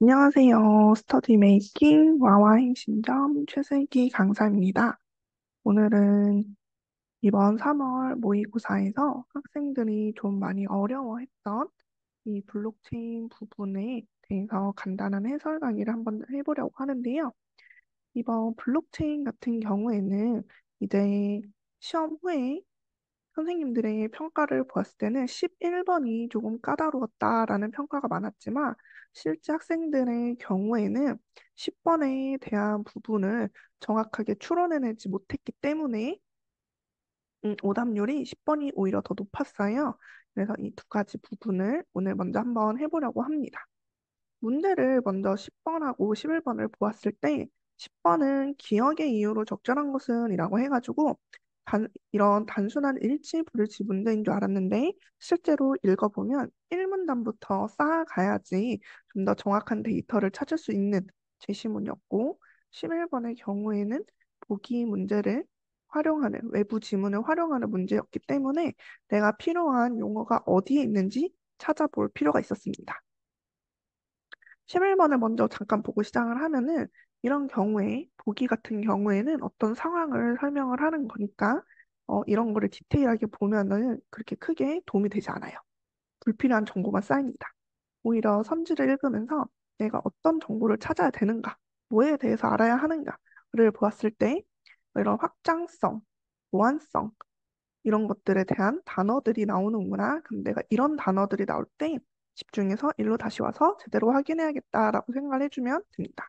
안녕하세요. 스터디 메이킹 와와 행신점 최슬기 강사입니다. 오늘은 이번 3월 모의고사에서 학생들이 좀 많이 어려워했던 이 블록체인 부분에 대해서 간단한 해설 강의를 한번 해보려고 하는데요. 이번 블록체인 같은 경우에는 이제 시험 후에 선생님들의 평가를 보았을 때는 11번이 조금 까다로웠다라는 평가가 많았지만 실제 학생들의 경우에는 10번에 대한 부분을 정확하게 추론해내지 못했기 때문에 오답률이 10번이 오히려 더 높았어요. 그래서 이 두 가지 부분을 오늘 먼저 한번 해보려고 합니다. 문제를 먼저 10번하고 11번을 보았을 때 10번은 기억의 이유로 적절한 것은 이라고 해가지고 이런 단순한 일치, 불일치 문제인 줄 알았는데 실제로 읽어보면 1문단부터 쌓아가야지 좀 더 정확한 데이터를 찾을 수 있는 제시문이었고 11번의 경우에는 보기 문제를 활용하는 외부 지문을 활용하는 문제였기 때문에 내가 필요한 용어가 어디에 있는지 찾아볼 필요가 있었습니다. 11번을 먼저 잠깐 보고 시작을 하면은 이런 경우에 보기 같은 경우에는 어떤 상황을 설명을 하는 거니까 이런 거를 디테일하게 보면은 그렇게 크게 도움이 되지 않아요. 불필요한 정보만 쌓입니다. 오히려 선지를 읽으면서 내가 어떤 정보를 찾아야 되는가, 뭐에 대해서 알아야 하는가를 보았을 때 이런 확장성, 보완성 이런 것들에 대한 단어들이 나오는구나. 그럼 내가 이런 단어들이 나올 때 집중해서 일로 다시 와서 제대로 확인해야겠다라고 생각을 해주면 됩니다.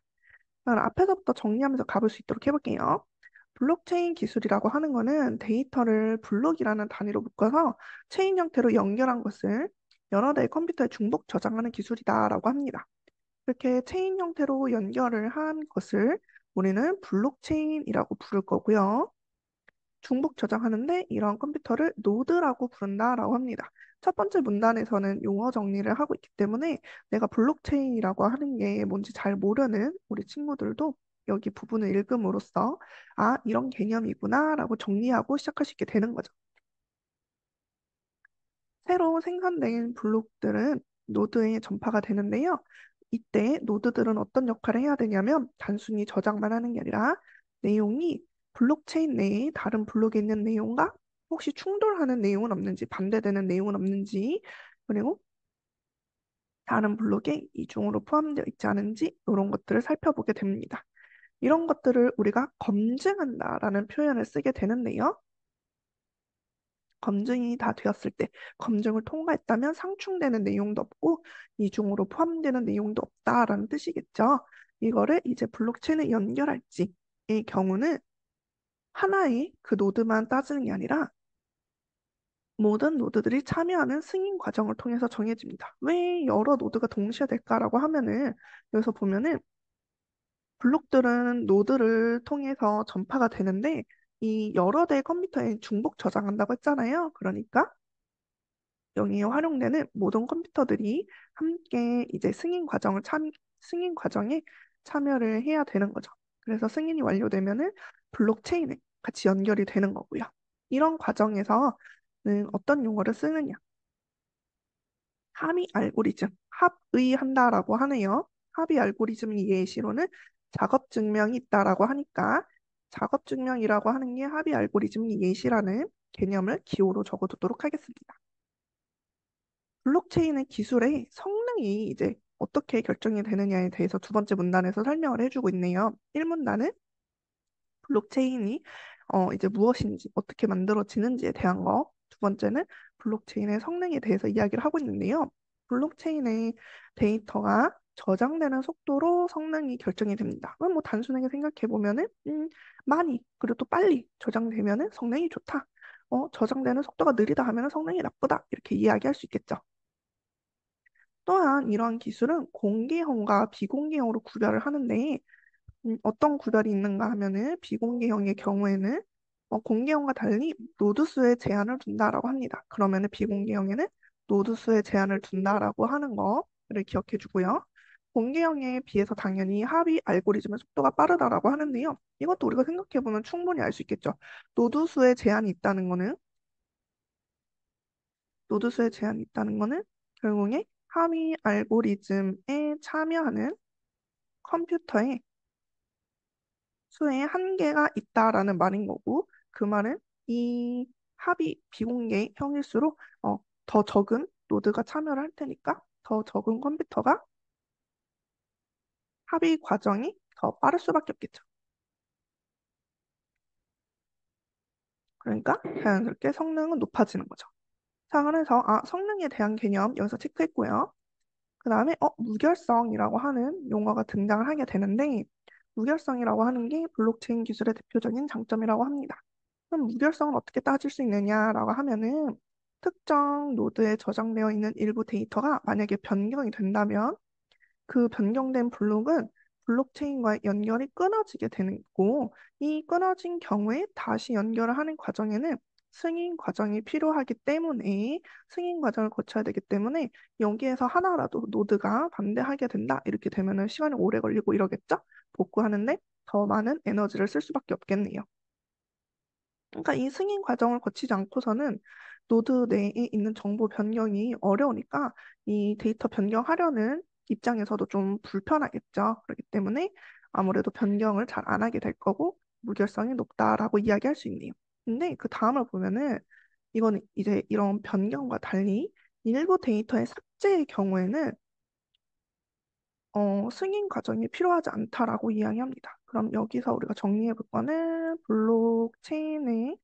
그럼 앞에서부터 정리하면서 가볼 수 있도록 해볼게요. 블록체인 기술이라고 하는 거는 데이터를 블록이라는 단위로 묶어서 체인 형태로 연결한 것을 여러 대의 컴퓨터에 중복 저장하는 기술이다라고 합니다. 이렇게 체인 형태로 연결을 한 것을 우리는 블록체인이라고 부를 거고요. 중복 저장하는데 이러한 컴퓨터를 노드라고 부른다라고 합니다. 첫 번째 문단에서는 용어 정리를 하고 있기 때문에 내가 블록체인이라고 하는 게 뭔지 잘 모르는 우리 친구들도 여기 부분을 읽음으로써 아, 이런 개념이구나라고 정리하고 시작할 수 있게 되는 거죠. 새로 생산된 블록들은 노드에 전파가 되는데요. 이때 노드들은 어떤 역할을 해야 되냐면 단순히 저장만 하는 게 아니라 내용이 블록체인 내에 다른 블록에 있는 내용과 혹시 충돌하는 내용은 없는지, 반대되는 내용은 없는지, 그리고 다른 블록에 이중으로 포함되어 있지 않은지 이런 것들을 살펴보게 됩니다. 이런 것들을 우리가 검증한다라는 표현을 쓰게 되는데요. 검증이 다 되었을 때 검증을 통과했다면 상충되는 내용도 없고 이중으로 포함되는 내용도 없다라는 뜻이겠죠. 이거를 이제 블록체인에 연결할지의 경우는 하나의 그 노드만 따지는 게 아니라 모든 노드들이 참여하는 승인 과정을 통해서 정해집니다. 왜 여러 노드가 동시에 될까라고 하면은 여기서 보면은 블록들은 노드를 통해서 전파가 되는데 이 여러 대의 컴퓨터에 중복 저장한다고 했잖아요. 그러니까 여기에 활용되는 모든 컴퓨터들이 함께 이제 승인 과정에 참여를 해야 되는 거죠. 그래서 승인이 완료되면은 블록체인에 같이 연결이 되는 거고요. 이런 과정에서는 어떤 용어를 쓰느냐? 합의 알고리즘, 합의한다라고 하네요. 합의 알고리즘 예시로는 작업 증명이 있다라고 하니까 작업 증명이라고 하는 게 합의 알고리즘 예시라는 개념을 기호로 적어두도록 하겠습니다. 블록체인의 기술의 성능이 이제 어떻게 결정이 되느냐에 대해서 두 번째 문단에서 설명을 해주고 있네요. 1문단은 블록체인이 이제 무엇인지, 어떻게 만들어지는지에 대한 거. 두 번째는 블록체인의 성능에 대해서 이야기를 하고 있는데요. 블록체인의 데이터가 저장되는 속도로 성능이 결정이 됩니다. 그럼 뭐 단순하게 생각해 보면은 많이 그리고 또 빨리 저장되면은 성능이 좋다. 저장되는 속도가 느리다 하면은 성능이 나쁘다. 이렇게 이야기할 수 있겠죠. 또한 이러한 기술은 공개형과 비공개형으로 구별을 하는데 어떤 구별이 있는가 하면은 비공개형의 경우에는 공개형과 달리 노드 수에 제한을 둔다라고 합니다. 그러면은 비공개형에는 노드 수에 제한을 둔다라고 하는 거를 기억해 주고요. 공개형에 비해서 당연히 합의 알고리즘의 속도가 빠르다라고 하는데요. 이것도 우리가 생각해 보면 충분히 알 수 있겠죠. 노드 수에 제한이 있다는 거는 노드 수에 제한이 있다는 거는 결국에 합의 알고리즘에 참여하는 컴퓨터에 수에 한계가 있다라는 말인 거고, 그 말은 이 합이 비공개형일수록 더 적은 노드가 참여를 할 테니까 더 적은 컴퓨터가 합의 과정이 더 빠를 수밖에 없겠죠. 그러니까 자연스럽게 성능은 높아지는 거죠. 자, 그래서 성능에 대한 개념 여기서 체크했고요. 그 다음에 무결성이라고 하는 용어가 등장을 하게 되는데 무결성이라고 하는 게 블록체인 기술의 대표적인 장점이라고 합니다. 그럼 무결성을 어떻게 따질 수 있느냐라고 하면은 특정 노드에 저장되어 있는 일부 데이터가 만약에 변경이 된다면 그 변경된 블록은 블록체인과의 연결이 끊어지게 되는 거고, 이 끊어진 경우에 다시 연결을 하는 과정에는 승인 과정이 필요하기 때문에, 승인 과정을 거쳐야 되기 때문에, 여기에서 하나라도 노드가 반대하게 된다. 이렇게 되면은 시간이 오래 걸리고 이러겠죠? 복구하는데 더 많은 에너지를 쓸 수밖에 없겠네요. 그러니까 이 승인 과정을 거치지 않고서는 노드 내에 있는 정보 변경이 어려우니까 이 데이터 변경하려는 입장에서도 좀 불편하겠죠. 그렇기 때문에 아무래도 변경을 잘 안 하게 될 거고 무결성이 높다라고 이야기할 수 있네요. 근데 그 다음을 보면은 이거는 이제 이런 변경과 달리 일부 데이터의 삭제의 경우에는 승인 과정이 필요하지 않다라고 이야기합니다. 그럼 여기서 우리가 정리해 볼 거는 블록체인의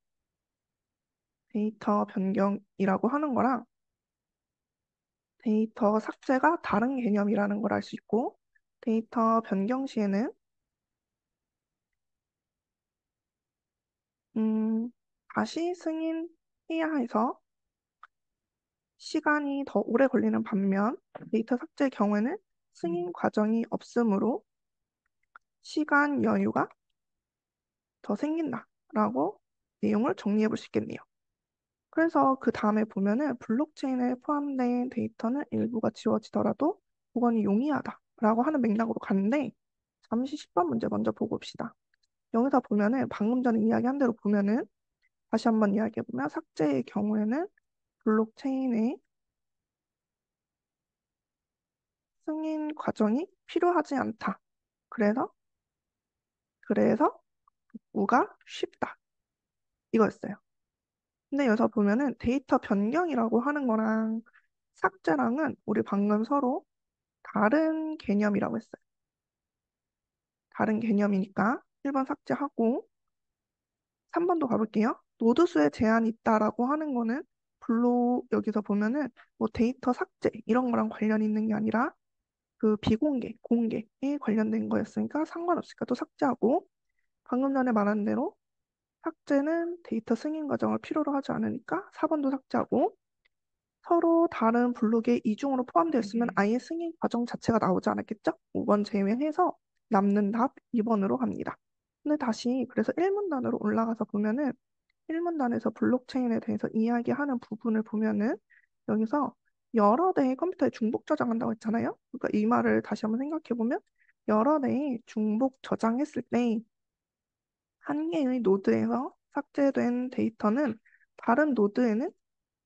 데이터 변경이라고 하는 거랑 데이터 삭제가 다른 개념이라는 걸 알 수 있고, 데이터 변경 시에는 다시 승인해야 해서 시간이 더 오래 걸리는 반면 데이터 삭제의 경우에는 승인 과정이 없으므로 시간 여유가 더 생긴다라고 내용을 정리해 볼 수 있겠네요. 그래서 그 다음에 보면은 블록체인에 포함된 데이터는 일부가 지워지더라도 복원이 용이하다라고 하는 맥락으로 가는데 잠시 10번 문제 먼저 보고 옵시다. 여기서 보면은 방금 전에 이야기한 대로 보면은 다시 한번 이야기해보면 삭제의 경우에는 블록체인의 승인 과정이 필요하지 않다. 그래서 우가 쉽다. 이거였어요. 근데 여기서 보면은 데이터 변경이라고 하는 거랑 삭제랑은 우리 방금 서로 다른 개념이라고 했어요. 다른 개념이니까 1번 삭제하고 3번도 가볼게요. 노드 수에 제한이 있다라고 하는 거는 여기서 보면은 뭐 데이터 삭제 이런 거랑 관련 있는 게 아니라 그 비공개, 공개에 관련된 거였으니까 상관없으니까 또 삭제하고 방금 전에 말한 대로 삭제는 데이터 승인 과정을 필요로 하지 않으니까 4번도 삭제하고 서로 다른 블록에 이중으로 포함되어 있으면 아예 승인 과정 자체가 나오지 않았겠죠? 5번 제외해서 남는 답 2번으로 갑니다. 근데 다시 그래서 1문단으로 올라가서 보면은 1문단에서 블록체인에 대해서 이야기하는 부분을 보면은 여기서 여러 대의 컴퓨터에 중복 저장한다고 했잖아요. 그러니까 이 말을 다시 한번 생각해 보면 여러 대의 중복 저장했을 때 한 개의 노드에서 삭제된 데이터는 다른 노드에는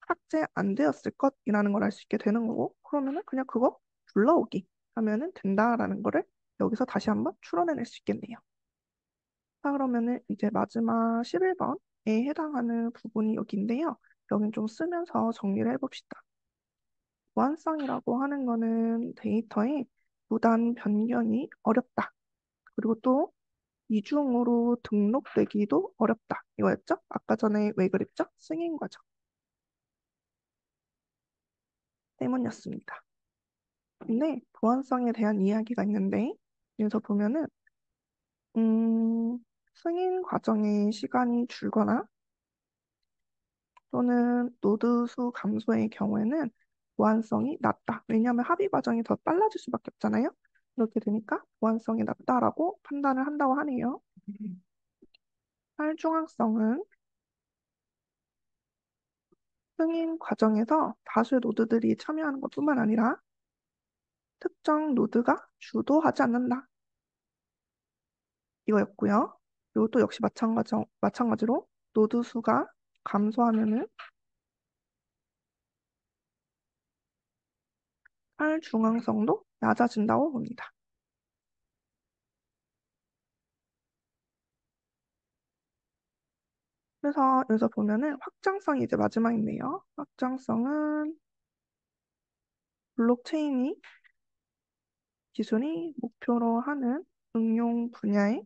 삭제 안 되었을 것이라는 걸 알 수 있게 되는 거고 그러면은 그냥 그거 불러오기 하면은 된다라는 거를 여기서 다시 한번 추론해낼 수 있겠네요. 자, 그러면은 이제 마지막 11번에 해당하는 부분이 여기인데요. 여긴 좀 쓰면서 정리를 해봅시다. 보안성이라고 하는 거는 데이터의 무단 변경이 어렵다. 그리고 또 이중으로 등록되기도 어렵다. 이거였죠? 아까 전에 왜 그랬죠? 승인 과정 때문이었습니다. 근데 보안성에 대한 이야기가 있는데 여기서 보면은 승인 과정의 시간이 줄거나 또는 노드 수 감소의 경우에는 보안성이 낮다. 왜냐하면 합의 과정이 더 빨라질 수밖에 없잖아요. 그렇게 되니까 보안성이 낮다라고 판단을 한다고 하네요. 탈중앙성은 승인 과정에서 다수의 노드들이 참여하는 것뿐만 아니라 특정 노드가 주도하지 않는다. 이거였고요. 그리고 또 역시 마찬가지로 노드 수가 감소하면은 탈중앙성도 낮아진다고 봅니다. 그래서 여기서 보면은 확장성이 이제 마지막이네요. 확장성은 블록체인이 기술이 목표로 하는 응용 분야에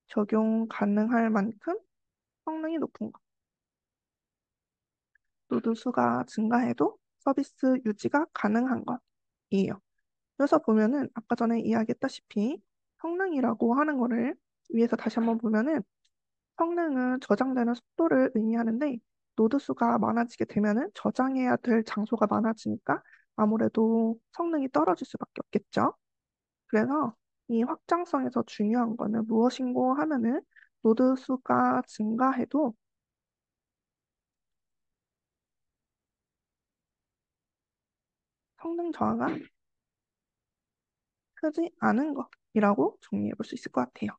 적용 가능할 만큼 성능이 높은 것. 노드 수가 증가해도 서비스 유지가 가능한 것이에요. 그래서 보면은 아까 전에 이야기했다시피 성능이라고 하는 거를 위에서 다시 한번 보면은 성능은 저장되는 속도를 의미하는데 노드 수가 많아지게 되면은 저장해야 될 장소가 많아지니까 아무래도 성능이 떨어질 수밖에 없겠죠. 그래서 이 확장성에서 중요한 거는 무엇인고 하면은 노드 수가 증가해도 성능 저하가 크지 않은 것이라고 정리해 볼 수 있을 것 같아요.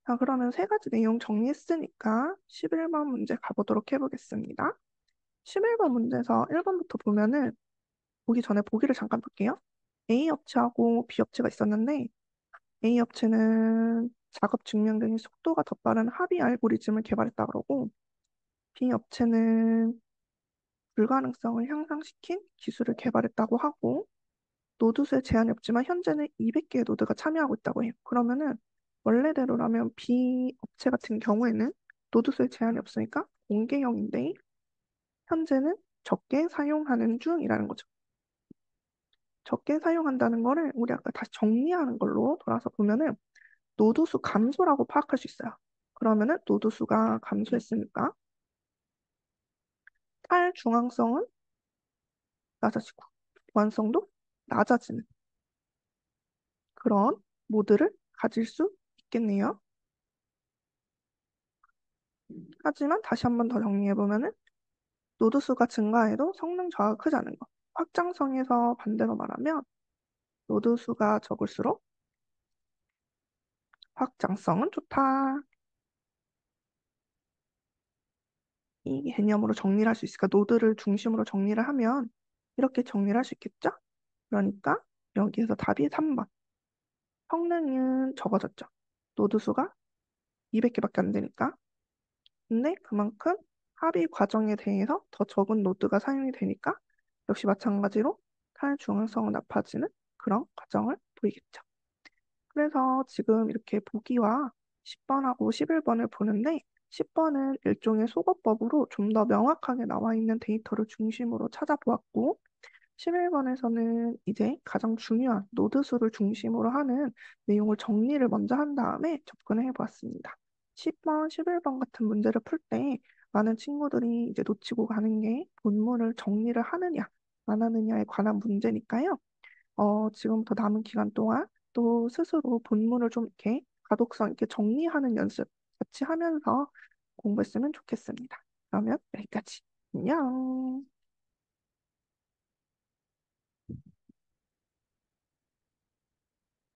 자, 그러면 세 가지 내용 정리했으니까 11번 문제 가보도록 해보겠습니다. 11번 문제에서 1번부터 보면은 보기 전에 보기를 잠깐 볼게요. A 업체하고 B 업체가 있었는데 A 업체는 작업 증명 등의 속도가 더 빠른 합의 알고리즘을 개발했다 그러고 B 업체는 불가능성을 향상시킨 기술을 개발했다고 하고 노드 수에 제한이 없지만 현재는 200개의 노드가 참여하고 있다고 해요. 그러면은 원래대로라면 B 업체 같은 경우에는 노드 수에 제한이 없으니까 공개형인데 현재는 적게 사용하는 중이라는 거죠. 적게 사용한다는 거를 우리 아까 다시 정리하는 걸로 돌아서 보면은 노드 수 감소라고 파악할 수 있어요. 그러면은 노드 수가 감소했으니까 탈중앙성은 낮아지고 보안성도 낮아지는 그런 모드를 가질 수 있겠네요. 하지만 다시 한번 더 정리해보면은 노드 수가 증가해도 성능 저하가 크지 않은 것. 확장성에서 반대로 말하면 노드 수가 적을수록 확장성은 좋다. 이 개념으로 정리를 할 수 있을까? 노드를 중심으로 정리를 하면 이렇게 정리를 할 수 있겠죠? 그러니까 여기에서 답이 3번. 성능은 적어졌죠. 노드 수가 200개밖에 안 되니까. 근데 그만큼 합의 과정에 대해서 더 적은 노드가 사용이 되니까 역시 마찬가지로 탈중앙성은 높아지는 그런 과정을 보이겠죠. 그래서 지금 이렇게 보기와 10번하고 11번을 보는데 10번은 일종의 속어법으로 좀 더 명확하게 나와 있는 데이터를 중심으로 찾아보았고 11번에서는 이제 가장 중요한 노드 수를 중심으로 하는 내용을 정리를 먼저 한 다음에 접근을 해보았습니다. 10번, 11번 같은 문제를 풀 때 많은 친구들이 이제 놓치고 가는 게 본문을 정리를 하느냐, 안 하느냐에 관한 문제니까요. 지금부터 남은 기간 동안 또 스스로 본문을 좀 이렇게 가독성 있게 정리하는 연습 같이 하면서 공부했으면 좋겠습니다. 그러면 여기까지. 안녕.